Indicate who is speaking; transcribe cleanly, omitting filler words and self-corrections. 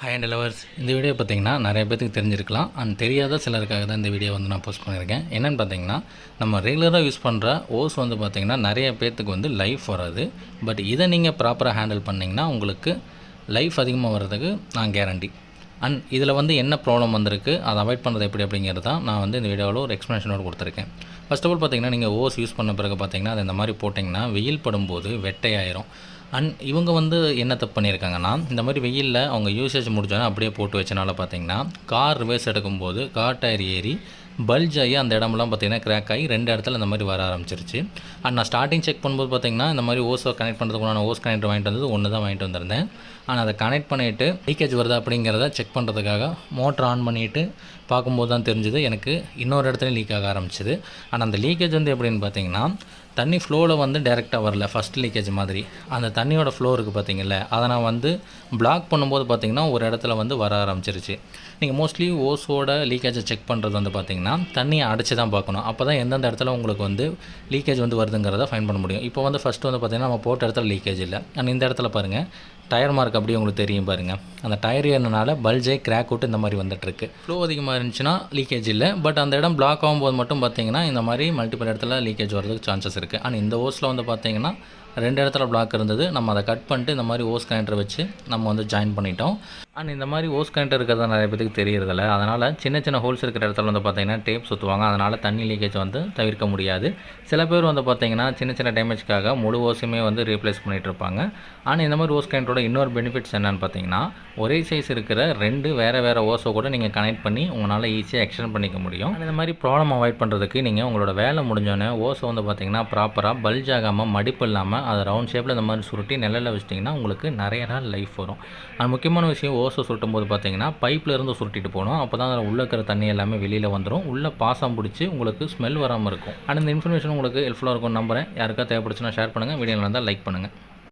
Speaker 1: Hi and lovers, இந்த video பார்த்திங்கன்னா நிறைய பேருக்கு தெரிஞ்சிருக்கலாம். தெரியாத சிலருக்காக தான் இந்த வீடியோ நான் போஸ்ட் பண்ணியிருக்கேன். என்னென்னு பார்த்தீங்கன்னா, நம்ம ரெகுலராக யூஸ் பண்ணுற ஓஸ் பார்த்திங்கன்னா நிறைய பேர்த்துக்கு லைஃப் வராது. பட் இதை நீங்கள் ப்ராப்பராக ஹேண்டில் பண்ணிங்கன்னா உங்களுக்கு லைஃப் அதிகமாக வர்றதுக்கு நான் கேரண்டி. இதில் என்ன ப்ராப்ளம் வந்திருக்கு, அதை அவாய்ட் பண்ணுறது எப்படி அப்படிங்கிறது தான் நான் இந்த வீடியோவில் ஒரு எக்ஸ்ப்ளனேஷனோடு கொடுத்துருக்கேன். ஃபர்ஸ்ட் ஆஃப் ஆல் பார்த்திங்கன்னா, நீங்கள் ஓஸ் யூஸ் பண்ண பிறகு பார்த்திங்கன்னா அது இந்த மாதிரி போட்டிங்கன்னா வெயில் படும்போது வெட்டையாயிரும். இவங்க என்ன தப்பு பண்ணியிருக்காங்கன்னா, இந்த மாதிரி வெயிலில் அவங்க யூசேஜ் முடிஞ்சோன்னா அப்படியே போட்டு வச்சனால பார்த்திங்கன்னா கார் ரிவர்ஸ் எடுக்கும்போது கார் டயர் ஏறி பல்ஜ் ஆகி அந்த இடமெல்லாம் பார்த்திங்கன்னா கிராக் ஆகி 2 இடத்துல இந்த மாதிரி வர ஆரம்பிச்சிருச்சு. நான் ஸ்டார்டிங் செக் பண்ணும்போது பார்த்திங்கன்னா இந்த மாதிரி ஓஸை கனெக்ட் பண்ணுறதுக்குள்ள ஓஸ் கனெக்டர் வாங்கிட்டு வந்தது ஒன்று தான் வாங்கிட்டு வந்திருந்தேன். ஆனால் அதை கனெக்ட் பண்ணிவிட்டு லீக்கேஜ் வருதா அப்படிங்கிறத செக் பண்ணுறதுக்காக மோட்டர் ஆன் பண்ணிவிட்டு பார்க்கும்போது தான் தெரிஞ்சுது எனக்கு இன்னொரு இடத்துல லீக் ஆக ஆரம்பிச்சிது. ஆனால் அந்த லீக்கேஜ் எப்படின்னு பார்த்திங்கன்னா, தண்ணி ஃப்ளோவில் டேரெக்டாக வரல. ஃபஸ்ட் லீக்கேஜ் மாதிரி அந்த தண்ணியோட ஃப்ளோ இருக்குது பார்த்திங்கல்ல, அதை நான் பிளாக் பண்ணும்போது பார்த்திங்கன்னா ஒரு இடத்துல வர ஆரம்பிச்சிருச்சு. நீங்கள் மோஸ்ட்லி ஓஸோட லீக்கேஜை செக் பண்ணுறது பார்த்திங்கன்னா தண்ணியை அடைச்சி தான் பார்க்கணும். அப்போ தான் எந்தெந்த இடத்துல உங்களுக்கு லீக்கேஜ் வருதுங்கிறத ஃபைன் பண்ண முடியும். இப்போ ஃபஸ்ட்டு பார்த்திங்கன்னா நம்ம போட்ட இடத்துல லீக்கேஜ் இல்லை. ஆனால் இந்த இடத்துல பாருங்கள் டயர் மார்க் அப்படியே உங்களுக்கு தெரியும் பாருங்கள். அந்த டயர் ஏறினால பல்ஜை கிராக் விட்டு இந்த மாதிரி வந்துட்டுருக்கு. ஃப்ளோ அதிகமாக இருந்துச்சுன்னா லீக்கேஜ் இல்லை. பட் அந்த இடம் பிளாக் ஆகும்போது மட்டும் பார்த்திங்கன்னா இந்த மாதிரி மல்டிபிள் இடத்துல லீக்கேஜ் வரதுக்கு சான்சஸ் இருக்குது. ஆனால் இந்த ஓஸில் பார்த்திங்கன்னா 2 இடத்துல பிளாக் இருந்தது. நம்ம அதை கட் பண்ணிட்டு இந்த மாதிரி ஓஸ் கனெக்டர் வச்சு நம்ம ஜாயின் பண்ணிட்டோம். இந்த மாதிரி ஓஸ் கனெக்டர் இருக்கிறதா நிறைய பேருக்கு தெரியறதில்ல. அதனால் சின்ன சின்ன ஹோல்ஸ் இருக்கிற இடத்துல பார்த்திங்கன்னா டேப் சுற்றுவாங்க. அதனால் தண்ணி லீக்கேஜ் தவிர்க்க முடியாது. சில பேர் பார்த்திங்கன்னா சின்ன சின்ன டேமேஜ்க்காக முழு ஓஸுமே ரீப்ளேஸ் பண்ணிகிட்டு இருப்பாங்க. ஆனால் இந்த மாதிரி ஓஸ் கனெக்டரோட இன்னொரு பெனிஃபிட்ஸ் என்னென்னு பார்த்திங்கன்னா, ஒரே சைஸ் இருக்கிற 2 வேறு ஓஸை கூட நீங்கள் கனெக்ட் பண்ணி உங்களால் ஈஸியாக எக்ஸ்டெண்ட் பண்ணிக்க முடியும். இந்த மாதிரி ப்ராப்ளம் அவாய்ட் பண்ணுறதுக்கு நீங்கள் உங்களோட வேலை முடிஞ்சோன்னே ஓஸை பார்த்திங்கன்னா ப்ராப்பராக பல்ஜ் ஆகாமல் மடிப்பு இல்லாமல் அதை ரவுண்ட் ஷேப்பில் இந்த மாதிரி சுருட்டி நிழலில் வச்சிட்டிங்கன்னா உங்களுக்கு நிறைய நாள் லைஃப் வரும். முக்கியமான விஷயம் ஓஸை சுருட்டும் போது பார்த்திங்கன்னா பைப்பில் இருந்து சுருட்டிட்டு போகணும். அப்போ தான் அதில் உள்ளே இருக்கிற தண்ணி எல்லாமே வெளியில் வந்துடும். உள்ளே பாசம் பிடிச்சி உங்களுக்கு ஸ்மெல் வராமல் இருக்கும். இந்த இன்ஃபர்மேஷன் உங்களுக்கு ஹெல்ப்ஃபுல்லாக இருக்கும்னு நம்புகிறேன். யாருக்கா தேவைப்படுச்சுன்னா ஷேர் பண்ணுங்கள். வீடியோ இருந்தால் லைக் பண்ணுங்கள்.